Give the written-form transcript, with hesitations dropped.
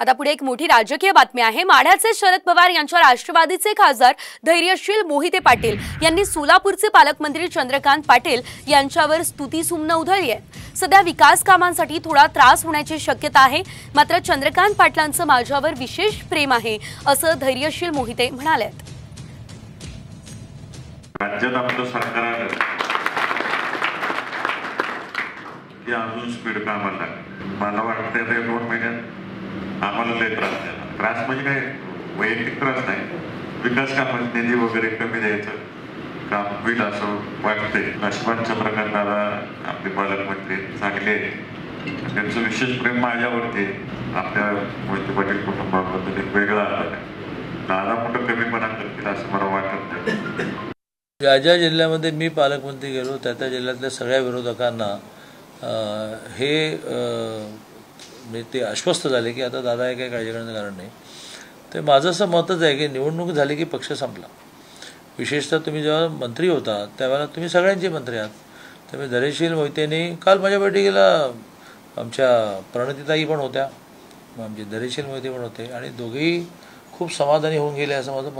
आता पुढे एक मोठी राजकीय बातमी आहे। माढ्याचे शरद पवार यांच्या राष्ट्रवादीचे खासदार धैर्यशील मोहिते पाटील यांनी सोलापूरचे पालकमंत्री चंद्रकांत पाटील यांच्यावर स्तुतीसुमनं उधळली आहे। सध्या विकास कामांसाठी थोडा त्रास होण्याची शक्यता आहे, मात्र चंद्रकांत पाटलांचं माझ्यावर विशेष प्रेम आहे असं धैर्यशील मोहिते म्हणाले। राज्यात आपलं सरकार अजून स्पीड कामाला मला वाटतं ते 2 महिन्यात आम्हाला लय त्रास म्हणजे काय वैयक्तिक त्रास नाही, विकास कामात निधी वगैरे कमी द्यायचं काम होईल असं वाटतंय। लक्ष्मण चंद्रकांतला आपले पालकमंत्री चांगले त्यांचं विशेष प्रेम माझ्यावरती आपल्या मोहिते पाटील कुटुंबाबद्दल एक वेगळा आला दादा कुठं कमीपणा करतील असं मला वाटत नाही। ज्या ज्या जिल्ह्यामध्ये मी पालकमंत्री गेलो त्या त्या जिल्ह्यातल्या सगळ्या विरोधकांना म्हणजे ते आश्वस्त झाले की आता दादा हे काही काळजी करण्याचं कारण नाही। ते माझं असं मतच आहे की निवडणूक झाली की पक्ष संपला। विशेषतः तुम्ही जेव्हा मंत्री होता त्यावेळेला तुम्ही सगळ्यांचे मंत्री आहात, त्यामुळे धैर्यशील मोहितेंनी काल माझ्या बैठकीला आमच्या प्रणितीताई पण होत्या, आमचे धैर्यशील मोहिते पण होते आणि दोघेही खूप समाधानी होऊन गेले असं माझं मत।